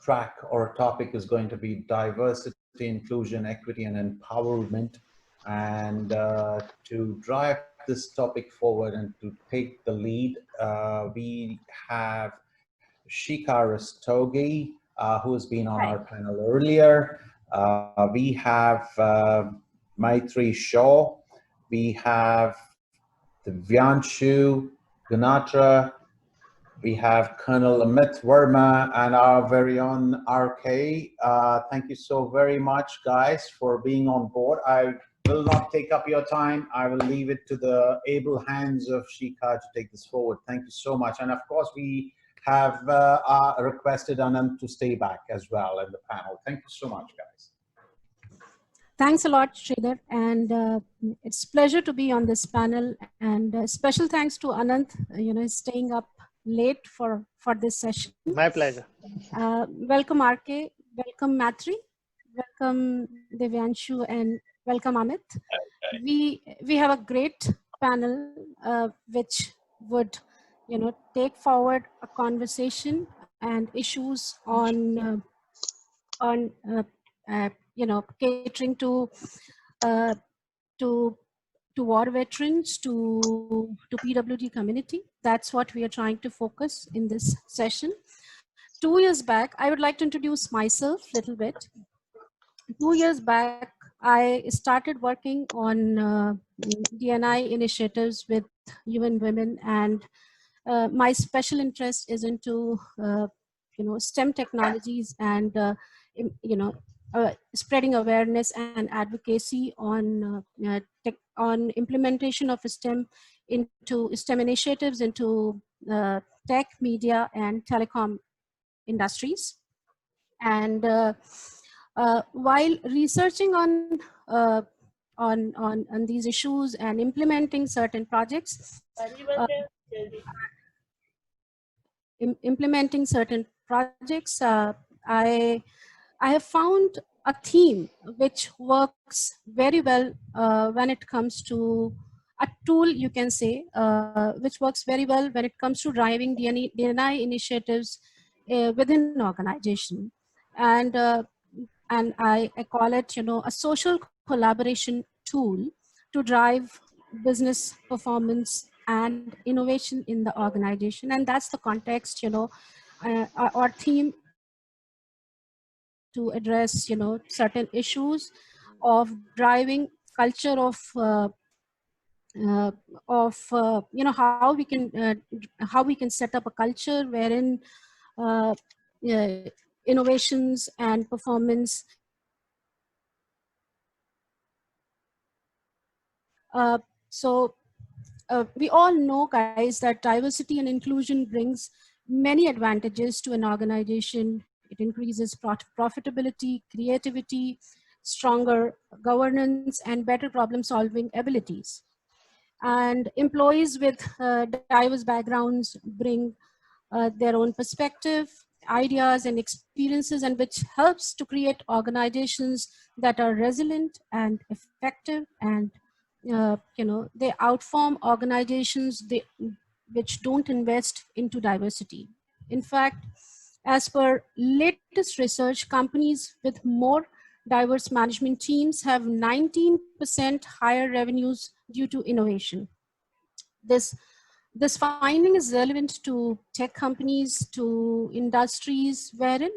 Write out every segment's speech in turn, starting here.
track or topic is going to be diversity, inclusion, equity, and empowerment. And to drive this topic forward and to take the lead, we have Shika Rastogi, who has been on our panel earlier. We have Maitri Shaw. We have Divyanshu Gunatra. We have Colonel Amit Verma and our very own RK. Thank you so very much, guys, for being on board. I will not take up your time. I will leave it to the able hands of Shika to take this forward. Thank you so much. And of course, we have requested Anand to stay back as well in the panel. Thank you so much, guys. Thanks a lot, Sridhar. And it's a pleasure to be on this panel. And special thanks to Anand, staying up late for this session. My pleasure. Welcome RK, welcome Matri, welcome Divyanshu, and welcome Amit. We have a great panel which would take forward a conversation and issues on catering to war veterans, to PWD community. That's what we are trying to focus in this session. 2 years back, I would like to introduce myself a little bit. 2 years back, I started working on D&I initiatives with UN Women, and my special interest is into STEM technologies and spreading awareness and advocacy on implementation of STEM initiatives into tech, media, and telecom industries. And while researching on these issues and implementing certain projects, I have found a theme which works very well when it comes to a tool, you can say, which works very well when it comes to driving D&I initiatives within an organization. And I call it, a social collaboration tool to drive business performance and innovation in the organization. And that's the context, our theme to address, certain issues of driving culture of how we can set up a culture wherein innovations and performance we all know, guys, that diversity and inclusion brings many advantages to an organization. It increases profitability, creativity, stronger governance, and better problem-solving abilities. And employees with diverse backgrounds bring their own perspective, ideas, and experiences, and which helps to create organizations that are resilient and effective, and they outperform organizations which don't invest into diversity. In fact, as per latest research, companies with more diverse management teams have 19% higher revenues due to innovation. This finding is relevant to tech companies, to industries wherein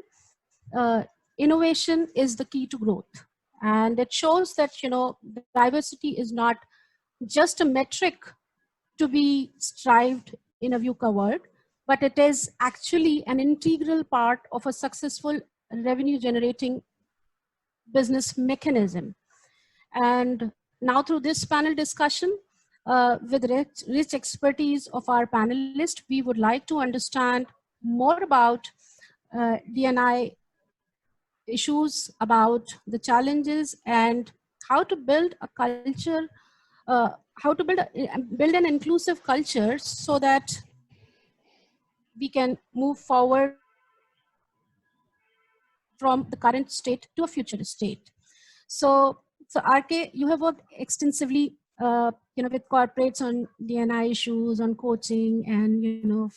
innovation is the key to growth. And it shows that, diversity is not just a metric to be strived in a VUCA world, but it is actually an integral part of a successful revenue generating business mechanism. And now through this panel discussion, with rich expertise of our panelists, we would like to understand more about D&I issues, about the challenges, and how to build a culture, how to build an inclusive culture so that we can move forward from the current state to a future state. So RK, you have worked extensively, with corporates on D&I issues, on coaching, and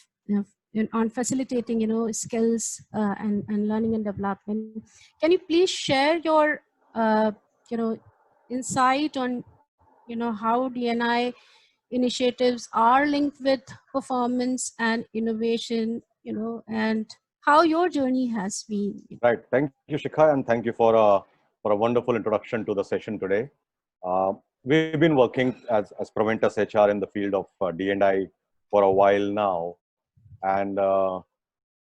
on facilitating, skills and learning and development. Can you please share your, uh, you know, insight on, how DNI initiatives are linked with performance and innovation, and how your journey has been? Right. Thank you, Shikha, and thank you for a wonderful introduction to the session today. We've been working as Proventus HR in the field of D&I for a while now, and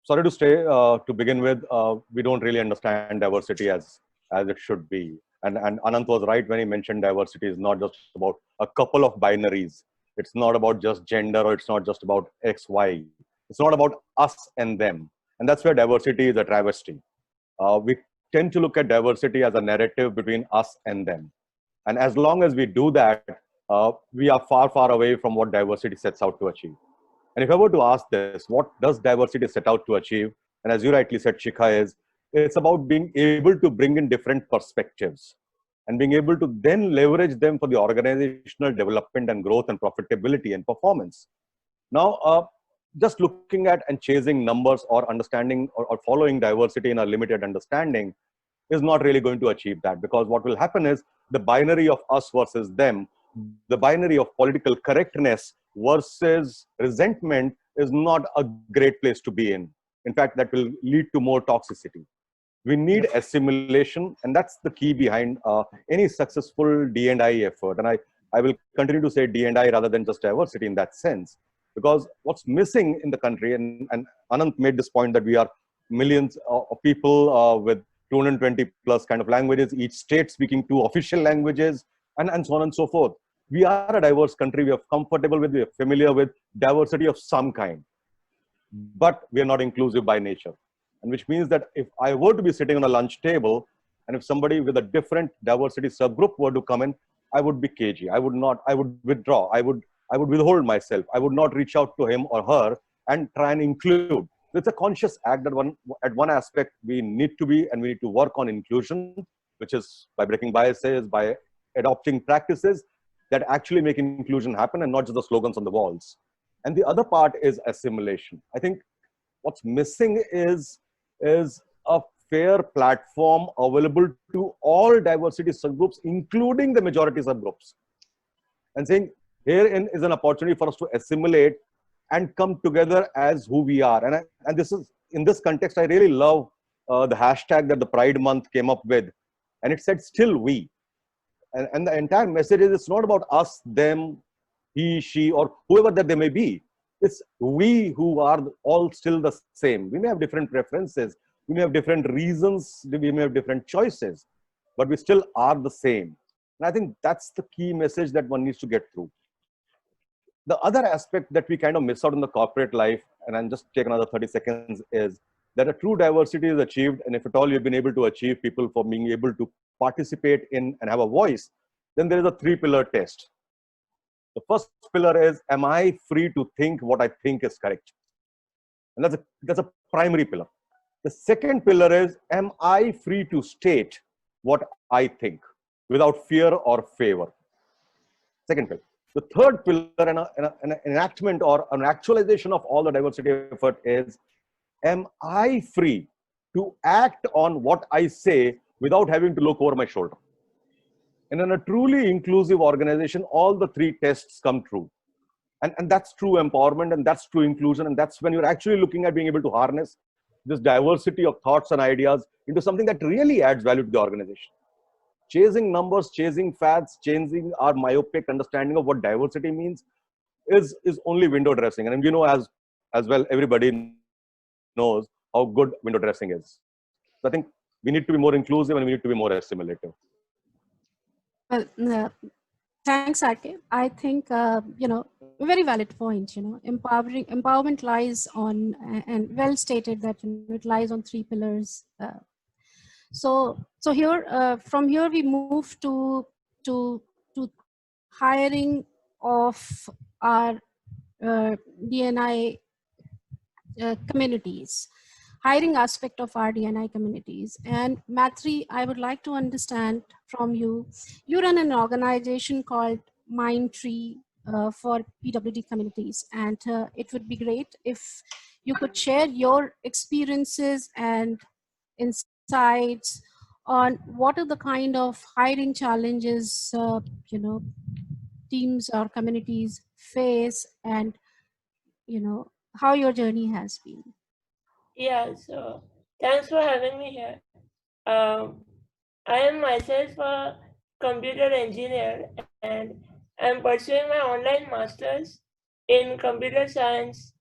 sorry to say, to begin with, we don't really understand diversity as it should be. And Anant was right when he mentioned diversity is not just about a couple of binaries. It's not about just gender, or it's not just about X, Y. It's not about us and them. And that's where diversity is a travesty. We tend to look at diversity as a narrative between us and them. And as long as we do that, we are far, far away from what diversity sets out to achieve. And if I were to ask this, what does diversity set out to achieve? And as you rightly said, Shikha, it's about being able to bring in different perspectives and being able to then leverage them for the organizational development and growth and profitability and performance. Now, just looking at and chasing numbers or understanding or following diversity in a limited understanding is not really going to achieve that, because what will happen is the binary of us versus them, the binary of political correctness versus resentment is not a great place to be in. In fact, that will lead to more toxicity. We need assimilation, and that's the key behind any successful D&I effort. And I will continue to say D&I rather than just diversity in that sense, because what's missing in the country, and Anant made this point that we are millions of people with 220 plus kind of languages, each state speaking two official languages, and so on and so forth. We are a diverse country. We are comfortable with, we are familiar with diversity of some kind, but we are not inclusive by nature. And which means that if I were to be sitting on a lunch table, and if somebody with a different diversity subgroup were to come in, I would be cagey. I would not, I would withdraw. I would withhold myself. I would not reach out to him or her and try and include. It's a conscious act that at one aspect we need to be, and we need to work on inclusion, which is by breaking biases, by adopting practices that actually make inclusion happen and not just the slogans on the walls. And the other part is assimilation. I think what's missing is a fair platform available to all diversity subgroups, including the majority subgroups. And saying, herein is an opportunity for us to assimilate and come together as who we are. And this is, in this context, I really love the hashtag that the Pride Month came up with. And it said, still we. And the entire message is, it's not about us, them, he, she, or whoever that they may be. It's we who are all still the same. We may have different preferences. We may have different reasons. We may have different choices, but we still are the same. And I think that's the key message that one needs to get through. The other aspect that we kind of miss out in the corporate life, and I'll just take another 30 seconds, is that a true diversity is achieved. And if at all you've been able to achieve people for being able to participate in and have a voice, then there is a 3-pillar test. The first pillar is, am I free to think what I think is correct? And that's a primary pillar. The second pillar is, am I free to state what I think without fear or favor? Second pillar. The third pillar, and an enactment or an actualization of all the diversity effort is, am I free to act on what I say without having to look over my shoulder? And in a truly inclusive organization, all the 3 tests come true. And that's true empowerment, and that's true inclusion. And that's when you're actually looking at being able to harness this diversity of thoughts and ideas into something that really adds value to the organization. Chasing numbers, chasing fads, changing our myopic understanding of what diversity means is only window dressing. And as well, everybody knows how good window dressing is. So I think we need to be more inclusive, and we need to be more assimilative. Well, thanks, RK. I think, very valid point. Empowerment lies on, and well stated that it lies on 3 pillars. So here, from here we move to hiring of our DNI communities, hiring aspect of our DNI communities. And Mathri, I would like to understand from you. You run an organization called Mindtree for PWD communities. And it would be great if you could share your experiences and insights on what are the kind of hiring challenges teams or communities face, and how your journey has been. Yeah, so thanks for having me here. Um, I am myself a computer engineer and I'm pursuing my online master's in computer science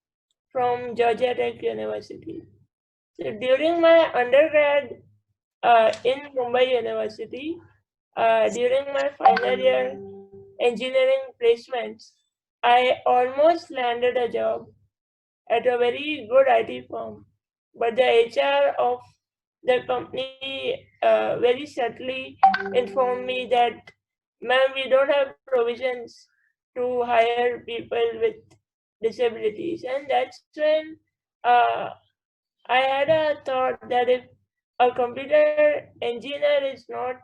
from Georgia Tech University. So during my undergrad in Mumbai University, during my final year engineering placements, I almost landed a job at a very good IT firm. But the HR of the company very subtly informed me that, ma'am, we don't have provisions to hire people with disabilities. And that's when uh, I had a thought that if a computer engineer is not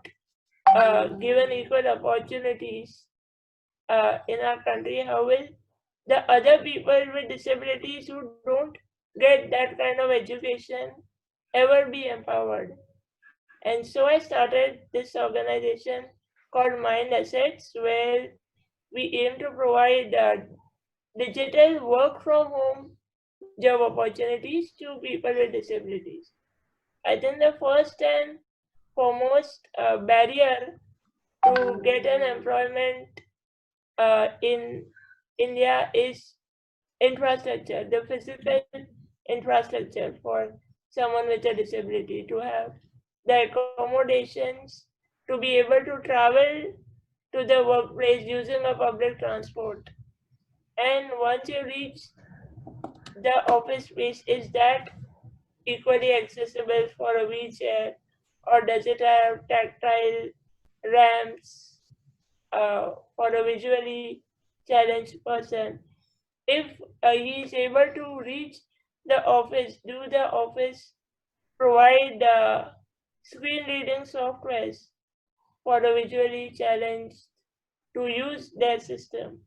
given equal opportunities in our country, how will the other people with disabilities who don't get that kind of education ever be empowered? And so I started this organization called Mind Assets, where we aim to provide digital work from home job opportunities to people with disabilities. I think the first and foremost barrier to get an employment in India is infrastructure, the physical infrastructure for someone with a disability to have the accommodations to be able to travel to the workplace using a public transport. And once you reach the office space, is that equally accessible for a wheelchair, or does it have tactile ramps for a visually challenged person? If he is able to reach the office, do the office provide screen reading softwares for the visually challenged to use their system?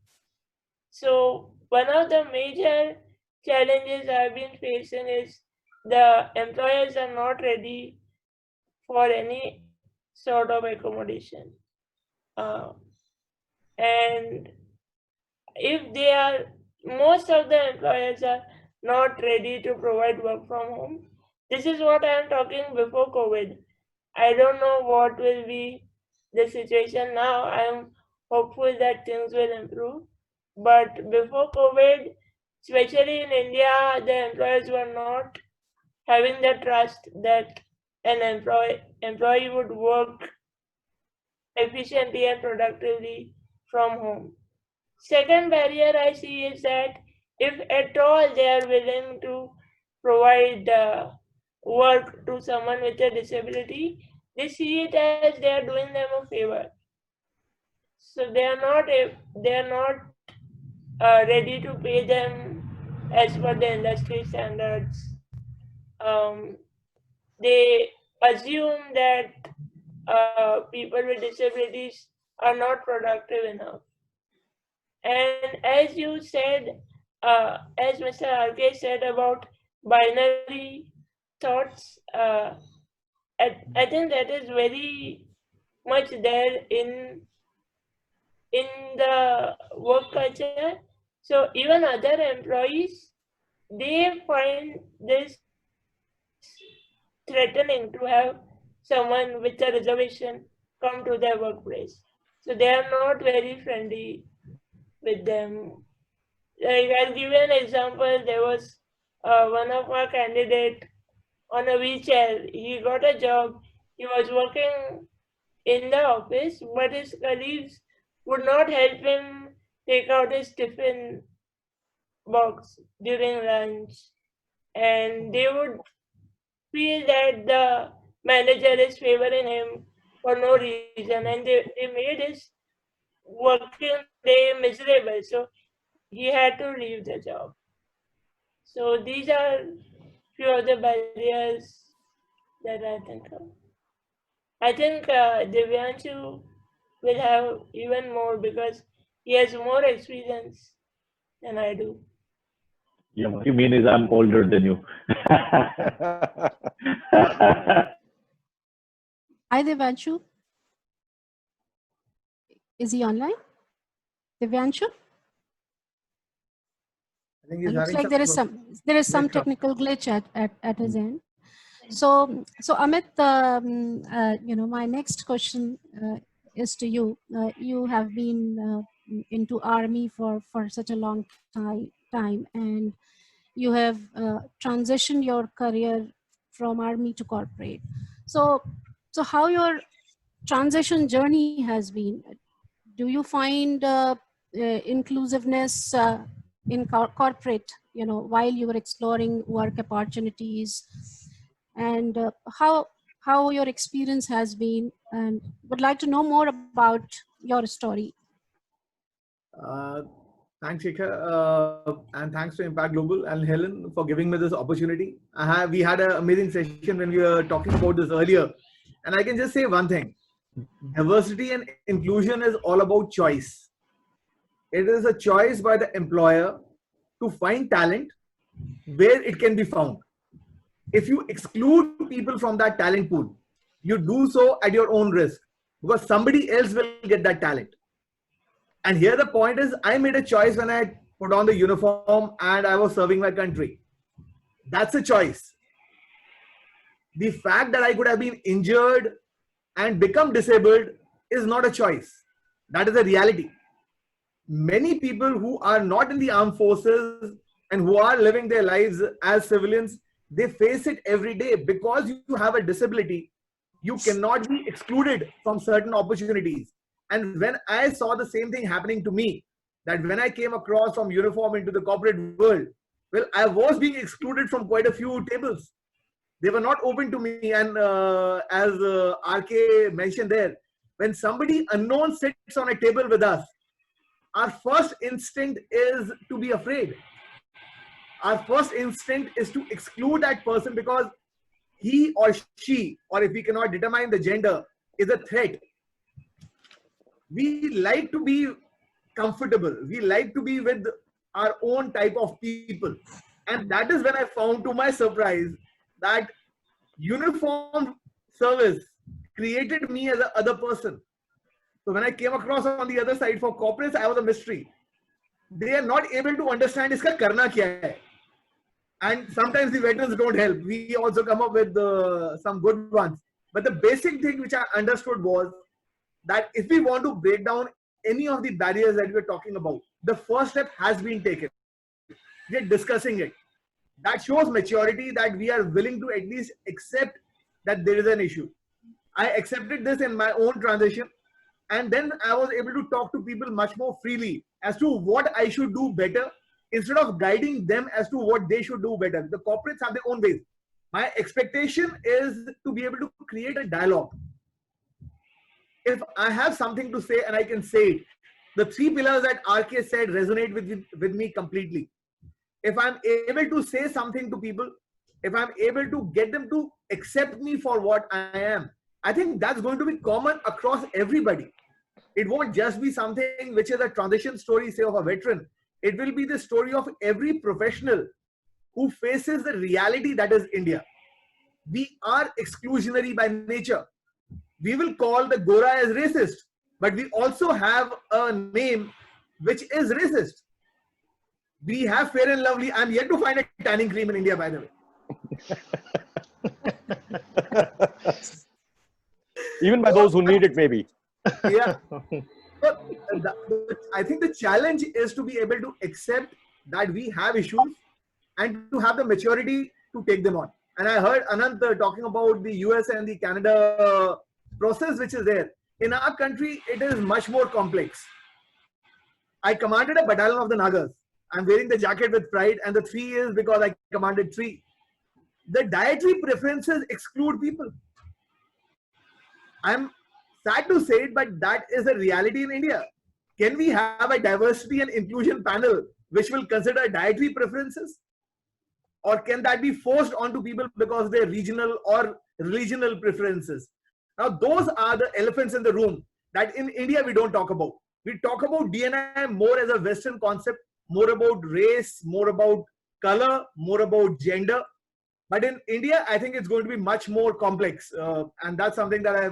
So one of the major challenges I've been facing is the employers are not ready for any sort of accommodation. Uh, and if they are, most of the employers are not ready to provide work from home. This is what I am talking before COVID. I don't know what will be the situation now. I am hopeful that things will improve. But before COVID, especially in India, the employers were not having the trust that an employee would work efficiently and productively from home. Second barrier I see is that if at all they are willing to provide work to someone with a disability, they see it as they are doing them a favor. So they are not ready to pay them as per the industry standards. Um, they assume that people with disabilities are not productive enough. And as you said, as Mr. RK said about binary thoughts, I think that is very much there in the work culture. So even other employees, they find this threatening to have someone with a reservation come to their workplace. So they are not very friendly with them. Like, I'll give you an example. There was one of our candidate on a wheelchair. He got a job. He was working in the office, but his colleagues would not help him take out his tiffin box during lunch, and they would feel that the manager is favoring him for no reason, and they made his working day miserable. So he had to leave the job. So these are few of the barriers that I think of. I think Divyanshu will have even more because He has more experience than I do. Yeah, what you mean is I'm older than you. Hi, Devanshu. Is he online? Devanshu? I think he's Looks having like some there is some network. technical glitch at his end. So Amit, my next question is to you. You have been into army for such a long time, and you have transitioned your career from army to corporate. So how your transition journey has been? Do you find inclusiveness in corporate, while you were exploring work opportunities, and how your experience has been, and would like to know more about your story. Uh, Thanks, Shekhar, and thanks to Impact Global and Helen for giving me this opportunity. We had an amazing session when we were talking about this earlier, and I can just say one thing: diversity and inclusion is all about choice. It is a choice by the employer to find talent where it can be found. If you exclude people from that talent pool, you do so at your own risk because somebody else will get that talent. And here the point is, I made a choice when I put on the uniform and I was serving my country. That's a choice. The fact that I could have been injured and become disabled is not a choice. That is a reality. Many people who are not in the armed forces and who are living their lives as civilians, they face it every day. Because you have a disability, you cannot be excluded from certain opportunities. And when I saw the same thing happening to me, that when I came across from uniform into the corporate world, well, I was being excluded from quite a few tables. They were not open to me. And as RK mentioned there, when somebody unknown sits on a table with us, our first instinct is to be afraid. Our first instinct is to exclude that person because he or she, or if we cannot determine the gender, is a threat. We like to be comfortable. We like to be with our own type of people. And that is when I found, to my surprise, that uniform service created me as a other person. So when I came across on the other side for corporates, I was a mystery. They are not able to understand iska karna kya hai. And sometimes the veterans don't help. We also come up with some good ones. But the basic thing which I understood was that if we want to break down any of the barriers that we're talking about, the first step has been taken. We're discussing it. That shows maturity, that we are willing to at least accept that there is an issue. I accepted this in my own transition, and then I was able to talk to people much more freely as to what I should do better instead of guiding them as to what they should do better. The corporates have their own ways. My expectation is to be able to create a dialogue. If I have something to say and I can say it, the three pillars that RK said resonate with me completely. If I'm able to say something to people, if I'm able to get them to accept me for what I am, I think that's going to be common across everybody. It won't just be something which is a transition story, say, of a veteran. It will be the story of every professional who faces the reality that is India. We are exclusionary by nature. We will call the Gora as racist, but we also have a name which is racist. We have Fair and Lovely. I'm yet to find a tanning cream in India, by the way. Even by those who need it, maybe. Yeah. But I think the challenge is to be able to accept that we have issues and to have the maturity to take them on. And I heard Anant talking about the US and the Canada process which is there. In our country, it is much more complex. I commanded a battalion of the Nagas. I'm wearing the jacket with pride, and the 3 is because I commanded 3. The dietary preferences exclude people. I'm sad to say it, but that is a reality in India. Can we have a diversity and inclusion panel which will consider dietary preferences? Or can that be forced onto people because they're regional or religional preferences? Now, those are the elephants in the room that in India we don't talk about. We talk about D&I more as a Western concept, more about race, more about color, more about gender. But in India, I think it's going to be much more complex. And that's something that I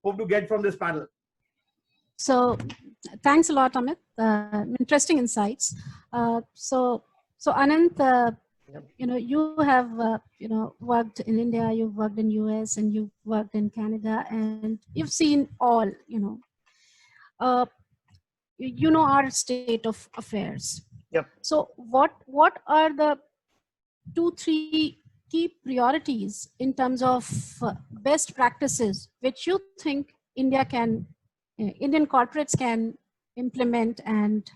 hope to get from this panel. So thanks a lot, Amit. Interesting insights. So Anant, you have worked in India, you've worked in US, and you've worked in Canada, and you've seen all. Uh, you know our state of affairs. Yep. So what are the 2-3 key priorities in terms of best practices which you think Indian corporates can implement? And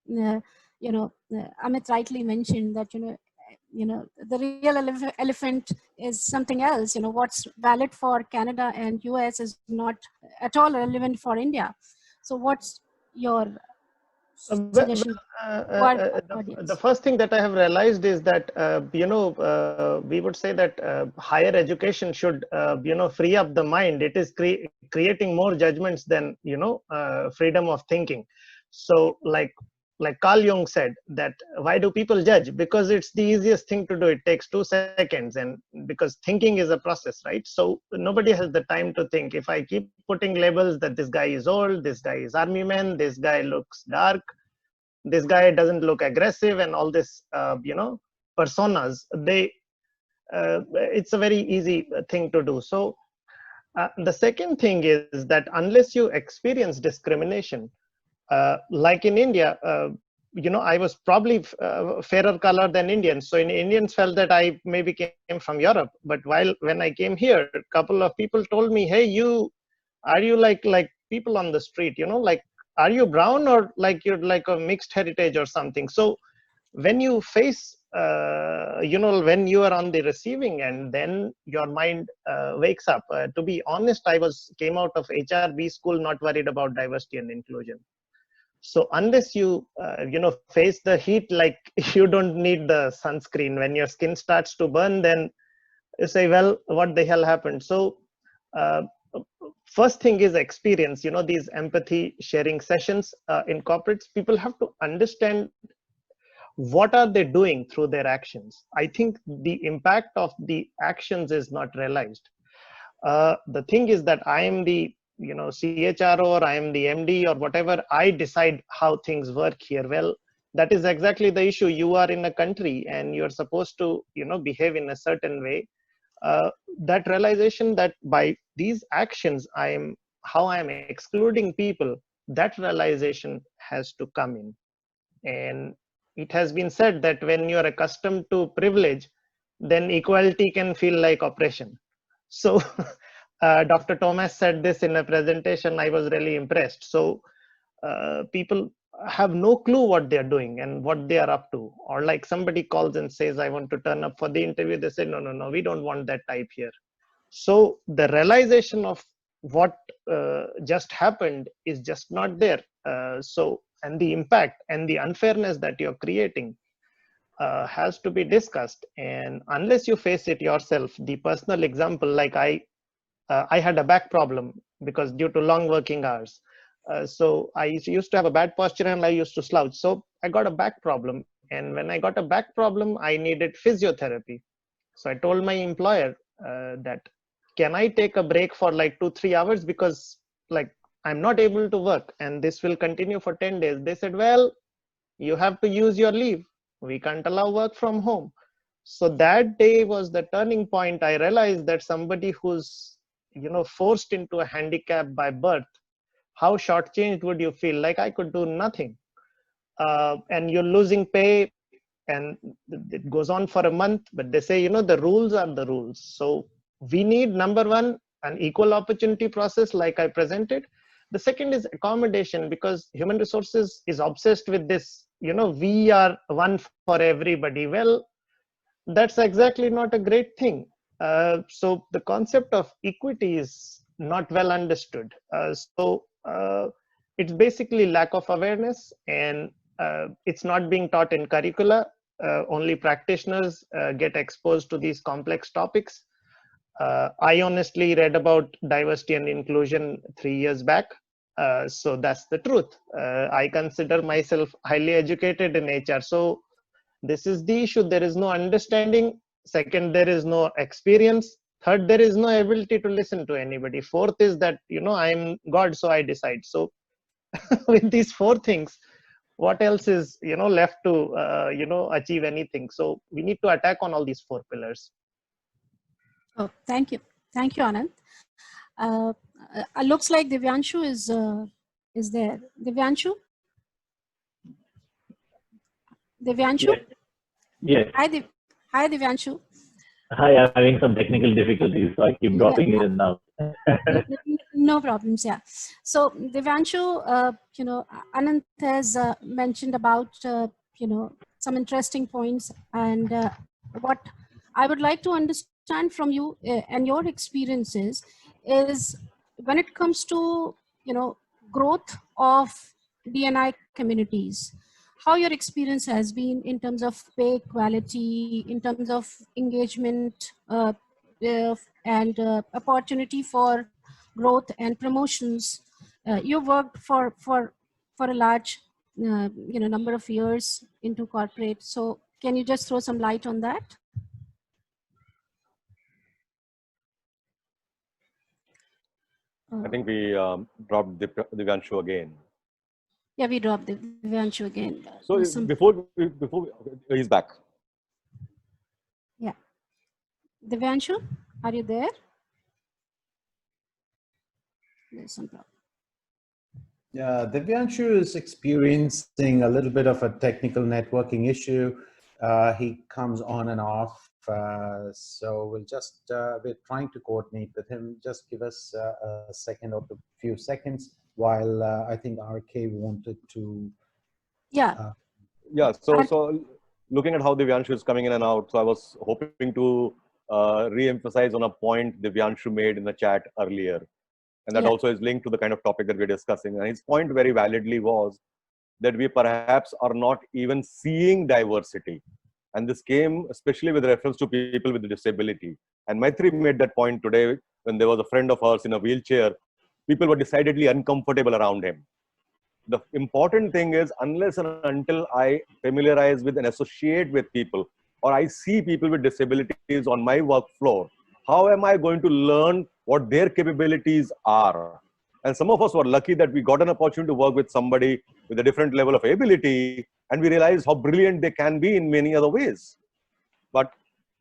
Amit rightly mentioned that the real elephant is something else. What's valid for Canada and US is not at all relevant for India. So what's your suggestion to our audience? The first thing that I have realized is that we would say that higher education should free up the mind. It is creating more judgments than freedom of thinking. So like Carl Jung said, that why do people judge? Because it's the easiest thing to do. It takes 2 seconds, and because thinking is a process, right? So nobody has the time to think. If I keep putting labels that this guy is old, this guy is army man, this guy looks dark, this guy doesn't look aggressive, and all this personas, it's a very easy thing to do. So the second thing is that unless you experience discrimination, like in India, I was probably fairer color than Indians. So Indians felt that I maybe came from Europe. But when I came here, a couple of people told me, "Hey, are you like people on the street? Like, are you brown, or like you're like a mixed heritage or something?" So when you face, when you are on the receiving end, then your mind wakes up. To be honest, I came out of HRB school not worried about diversity and inclusion. So unless you face the heat, like you don't need the sunscreen. When your skin starts to burn, then you say, well, what the hell happened? So first thing is experience. These empathy sharing sessions in corporates, people have to understand what are they doing through their actions. I think the impact of the actions is not realized. The thing is that I am the CHRO, or I am the MD, or whatever. I decide how things work here. Well, that is exactly the issue. You are in a country and you're supposed to behave in a certain way. That realization that by these actions how I am excluding people, that realization has to come in. And it has been said that when you are accustomed to privilege, then equality can feel like oppression. So Dr. Thomas said this in a presentation. I was really impressed. So people have no clue what they're doing and what they are up to. Or like somebody calls and says, I want to turn up for the interview. They say, no, we don't want that type here. So the realization of what just happened is just not there. And the impact and the unfairness that you're creating has to be discussed. And unless you face it yourself, the personal example, like I had a back problem because due to long working hours. So I used to have a bad posture and I used to slouch. So I got a back problem. And when I got a back problem, I needed physiotherapy. So I told my employer that, can I take a break for like 2-3 hours? Because like I'm not able to work and this will continue for 10 days. They said, well, you have to use your leave. We can't allow work from home. So that day was the turning point. I realized that somebody who's forced into a handicap by birth, how shortchanged would you feel? Like I could do nothing, and you're losing pay, and it goes on for a month. But they say the rules are the rules. So we need, number one, an equal opportunity process like I presented. The second is accommodation, because human resources is obsessed with this, we are one for everybody. Well, that's exactly not a great thing. So the concept of equity is not well understood. It's basically lack of awareness, and it's not being taught in curricula. Only practitioners get exposed to these complex topics. I honestly read about diversity and inclusion 3 years back. So that's the truth. I consider myself highly educated in HR. So this is the issue. There is no understanding. Second, there is no experience. Third, there is no ability to listen to anybody. Fourth is that, I'm God, so I decide. So with these four things, what else is, left to, achieve anything? So we need to attack on all these four pillars. Oh, thank you. Thank you, Anand. Looks like Divyanshu is there. Divyanshu? Divyanshu? Yes. Yes. Hi, Divyanshu. Hi, I'm having some technical difficulties, so I keep dropping in and out. No problems. Yeah. So Divyanshu, Anant has mentioned about some interesting points, and what I would like to understand from you and your experiences is when it comes to growth of DNI communities, how your experience has been in terms of pay quality, in terms of engagement, and opportunity for growth and promotions. You worked for a large number of years into corporate. So can you just throw some light on that? I think we dropped Divyanshu again. Yeah, we dropped Divyanshu again. So before he's back. Yeah. Divyanshu, are you there? There's some problem. Yeah, Divyanshu is experiencing a little bit of a technical networking issue. He comes on and off. So we're trying to coordinate with him. Just give us a second or a few seconds while I think RK wanted to. Yeah. Yeah, so looking at how Divyanshu is coming in and out, so I was hoping to re-emphasize on a point Divyanshu made in the chat earlier. And that also is linked to the kind of topic that we're discussing. And his point very validly was that we perhaps are not even seeing diversity. And this came especially with reference to people with disability. And Maitri made that point today when there was a friend of hers in a wheelchair. People were decidedly uncomfortable around him. The important thing is, unless and until I familiarize with and associate with people, or I see people with disabilities on my work floor, how am I going to learn what their capabilities are? And some of us were lucky that we got an opportunity to work with somebody with a different level of ability, and we realized how brilliant they can be in many other ways. But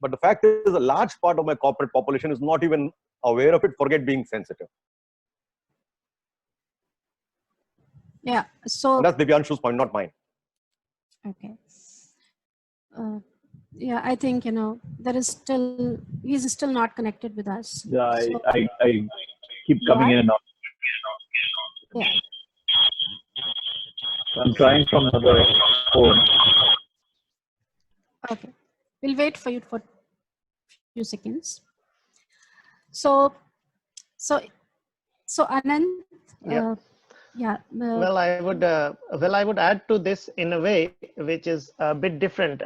the fact is, a large part of my corporate population is not even aware of it, forget being sensitive. Yeah. So and that's Divyanshu's point, not mine. Okay. Yeah, I think he's still not connected with us. Yeah, So, I keep coming in and out. Yeah. So I'm trying from another phone. Okay. We'll wait for you for a few seconds. So Anand. Yeah. Yeah. Well, I would add to this in a way which is a bit different.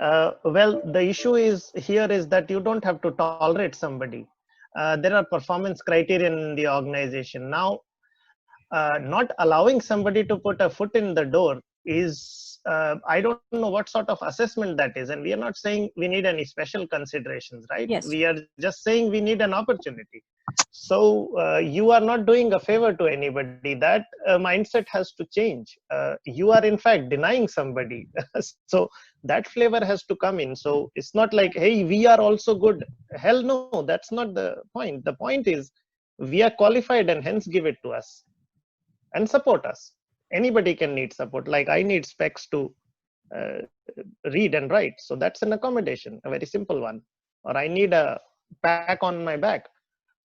Well, the issue is here is that you don't have to tolerate somebody. There are performance criteria in the organization. Now, not allowing somebody to put a foot in the door is, I don't know what sort of assessment that is. And we are not saying we need any special considerations, right? Yes. We are just saying we need an opportunity. So you are not doing a favor to anybody. That mindset has to change. You are in fact denying somebody. So that flavor has to come in. So it's not like, hey, we are also good. Hell no, that's not the point. The point is we are qualified and hence give it to us and support us. Anybody can need support. Like I need specs to read and write. So that's an accommodation, a very simple one. Or I need a pack on my back.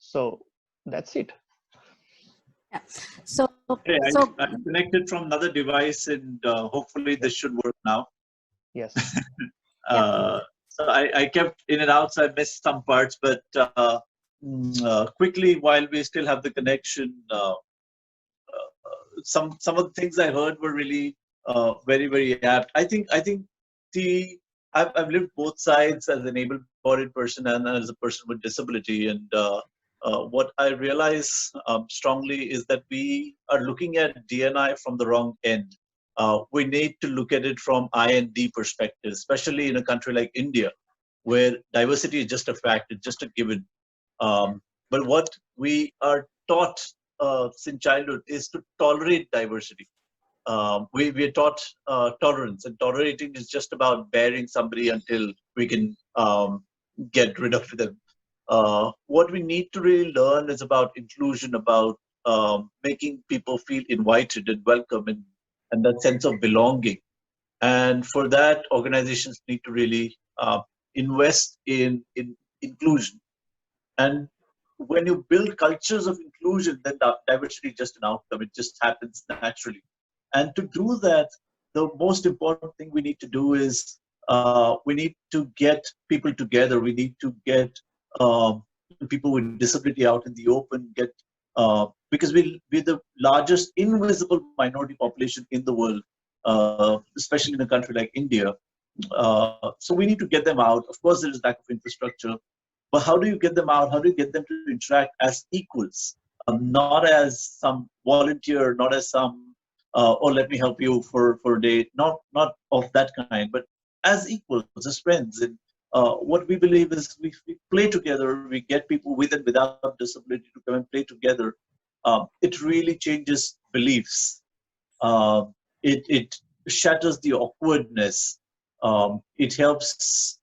So that's it. Yeah. So I'm connected from another device, and hopefully this should work now. Yes. So I kept in and out, so I missed some parts. But quickly, while we still have the connection, some of the things I heard were really very, very apt. I think I've lived both sides as an able-bodied person and as a person with disability, and what I realize strongly is that we are looking at D&I from the wrong end. We need to look at it from I&D perspective, especially in a country like India, where diversity is just a fact, it's just a given. But what we are taught since childhood is to tolerate diversity. We are taught tolerance, and tolerating is just about bearing somebody until we can get rid of them. What we need to really learn is about inclusion, about making people feel invited and welcome, and that sense of belonging. And for that, organizations need to really invest in inclusion. And when you build cultures of inclusion, then diversity is just an outcome. It just happens naturally. And to do that, the most important thing we need to do is we need to get people together. We need to get people with disability out in the open, because we're the largest invisible minority population in the world, especially in a country like India. So we need to get them out. Of course, there is lack of infrastructure, but how do you get them out? How do you get them to interact as equals, not as some volunteer, not as some, oh, let me help you for a day, not of that kind, but as equals, as friends. And what we believe is we play together, we get people with and without disability to come and play together. It really changes beliefs. It shatters the awkwardness. It helps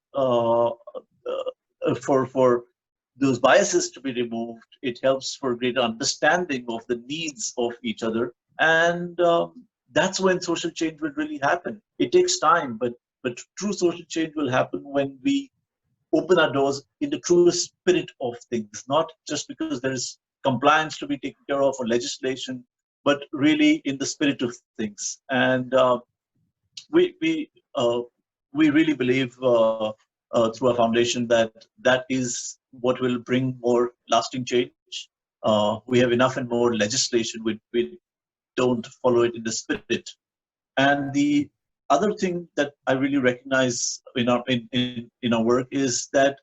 for those biases to be removed. It helps for greater understanding of the needs of each other, and that's when social change will really happen. It takes time, but true social change will happen when we open our doors in the truest spirit of things, not just because there is compliance to be taken care of or legislation, but really in the spirit of things. And we really believe through our foundation that that is what will bring more lasting change. We have enough and more legislation. We don't follow it in the spirit. And the other thing that I really recognize in our work is that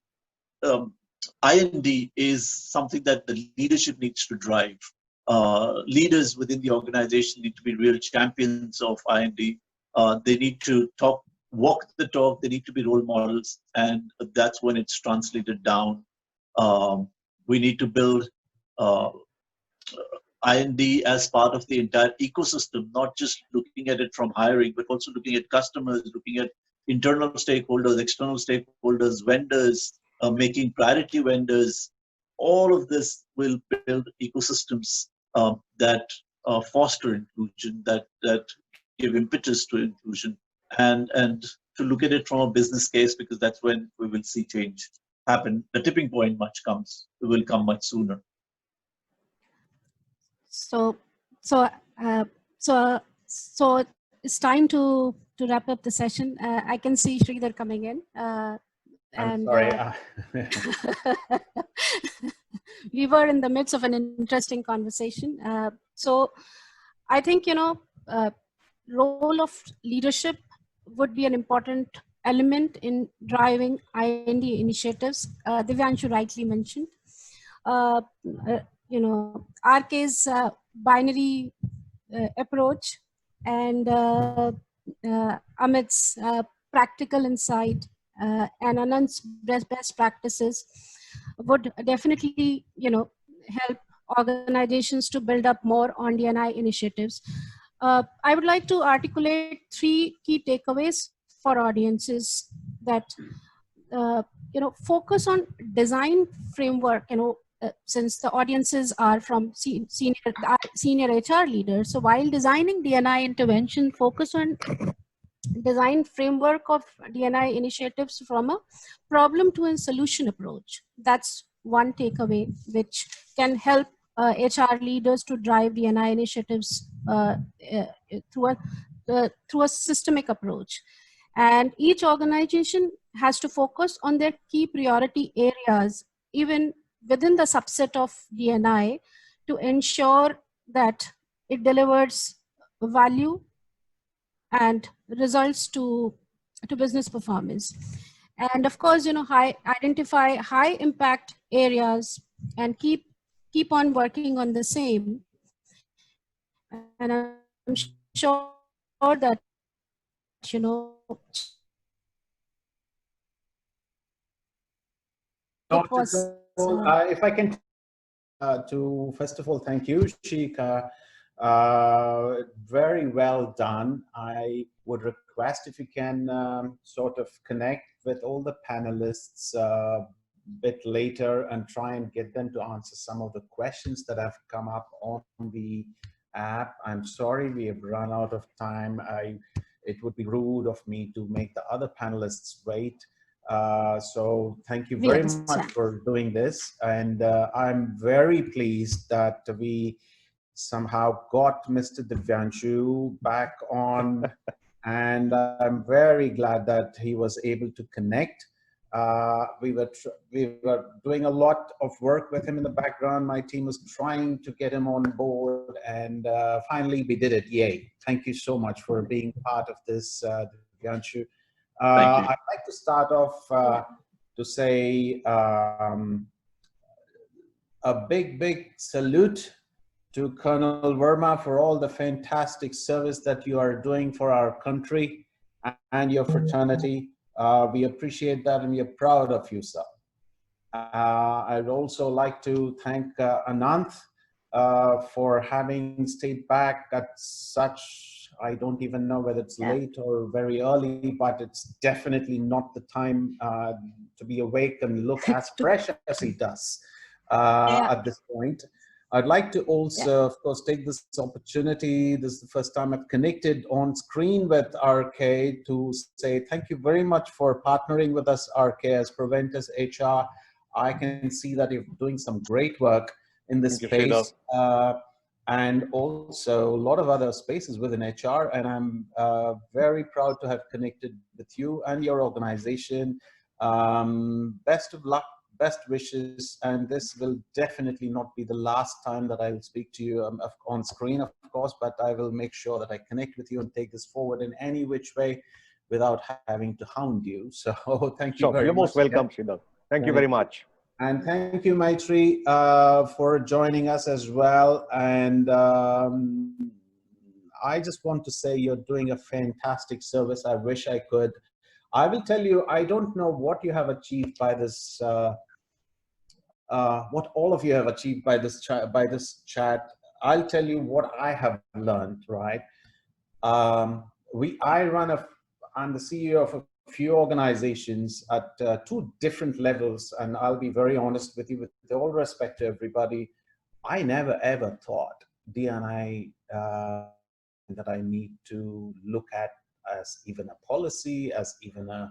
I&D is something that the leadership needs to drive. Leaders within the organization need to be real champions of I&D. They need to walk the talk. They need to be role models, and that's when it's translated down. We need to build I&D as part of the entire ecosystem, not just looking at it from hiring, but also looking at customers, looking at internal stakeholders, external stakeholders, vendors, making priority vendors. All of this will build ecosystems that foster inclusion, that give impetus to inclusion, and to look at it from a business case, because that's when we will see change happen. The tipping point will come much sooner. So it's time to wrap up the session. I can see Sridhar coming in. I'm sorry. We were in the midst of an interesting conversation. So I think, role of leadership would be an important element in driving I&D initiatives. Divyanshu rightly mentioned. RK's binary approach and Amit's practical insight and Anand's best practices would definitely, help organizations to build up more on D&I initiatives. I would like to articulate 3 key takeaways for audiences that, focus on design framework, since the audiences are from senior HR leaders. So while designing D&I intervention, focus on design framework of D&I initiatives from a problem to a solution approach. That's one takeaway which can help HR leaders to drive D&I initiatives through a systemic approach. And each organization has to focus on their key priority areas, even within the subset of D&I, to ensure that it delivers value and results to business performance. And of course, identify high impact areas and keep on working on the same. And I'm sure that, it Not at was all. If I can, to first of all, thank you, Shika. Very well done. I would request if you can sort of connect with all the panelists a bit later and try and get them to answer some of the questions that have come up on the app. I'm sorry we have run out of time. It would be rude of me to make the other panelists wait. So thank you we very much understand. for doing this. And I'm very pleased that we somehow got Mr. Divyanshu back on. And I'm very glad that he was able to connect. We were doing a lot of work with him in the background. My team was trying to get him on board, and finally we did it. Yay. Thank you so much for being part of this, Divyanshu. Thank you. I'd like to start off to say a big salute to Colonel Verma for all the fantastic service that you are doing for our country and your fraternity. We appreciate that and we are proud of you, sir. I'd also like to thank Ananth for having stayed back at such, I don't even know whether it's late or very early, but it's definitely not the time to be awake and look as fresh as he does at this point. I'd like to also, of course, take this opportunity. This is the first time I've connected on screen with RK to say thank you very much for partnering with us, RK, as Preventers HR. I can see that you're doing some great work in this space, and also a lot of other spaces within HR. And I'm very proud to have connected with you and your organization. Best of luck. Best wishes, and this will definitely not be the last time that I will speak to you on screen, of course, but I will make sure that I connect with you and take this forward in any which way without having to hound you. So thank you very much. You're most welcome, Sridhar. Thank you very much. And thank you, Maitri, for joining us as well. And I just want to say you're doing a fantastic service. I wish I could. I will tell you, I don't know what you have achieved by this, what all of you have achieved by this chat. I'll tell you what I have learned, right? I'm the CEO of a few organizations at two different levels. And I'll be very honest with you, with all respect to everybody, I never ever thought DNI that I need to look at as even a policy, as even a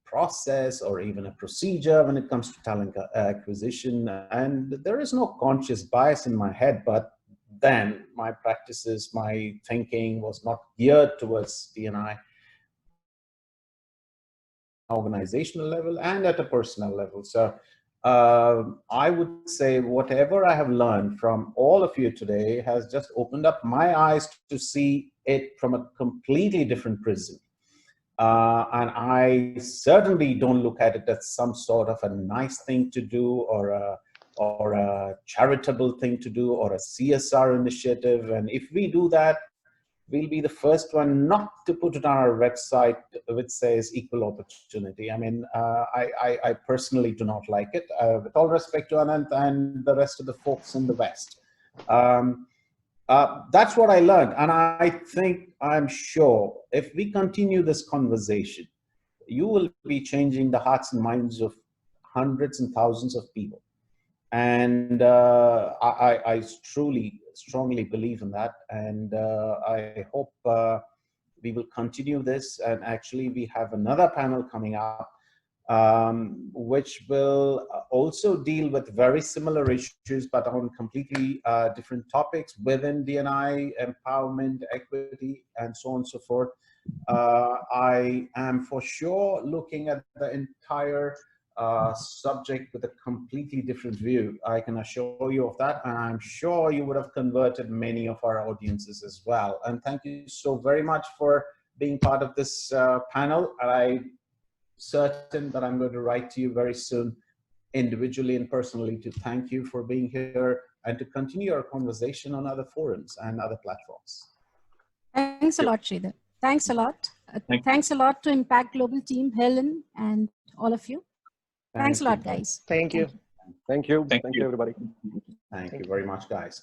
process, or even a procedure when it comes to talent acquisition. And there is no conscious bias in my head, but then my practices, my thinking was not geared towards DNI organizational level and at a personal level. So I would say whatever I have learned from all of you today has just opened up my eyes to see it from a completely different prism. And I certainly don't look at it as some sort of a nice thing to do, or a charitable thing to do, or a CSR initiative. And if we do that, we'll be the first one not to put it on our website which says equal opportunity. I mean, I personally do not like it, with all respect to Anant and the rest of the folks in the West. That's what I learned. And I think, I'm sure, if we continue this conversation, you will be changing the hearts and minds of hundreds and thousands of people. And I truly, strongly believe in that. And I hope we will continue this. And actually, we have another panel coming up, which will also deal with very similar issues, but on completely different topics within DNI, empowerment, equity, and so on and so forth. I am for sure looking at the entire subject with a completely different view. I can assure you of that, and I'm sure you would have converted many of our audiences as well. And thank you so very much for being part of this panel. And I'm certain that I'm going to write to you very soon individually and personally to thank you for being here and to continue our conversation on other forums and other platforms. Thanks a lot, Sridhar. Thanks a lot. Thank Thanks a lot to Impact Global team, Helen, and all of you. Thanks a lot, guys. Thank you. Thank you. Thank Thank you. you, everybody. Thank you very much, guys.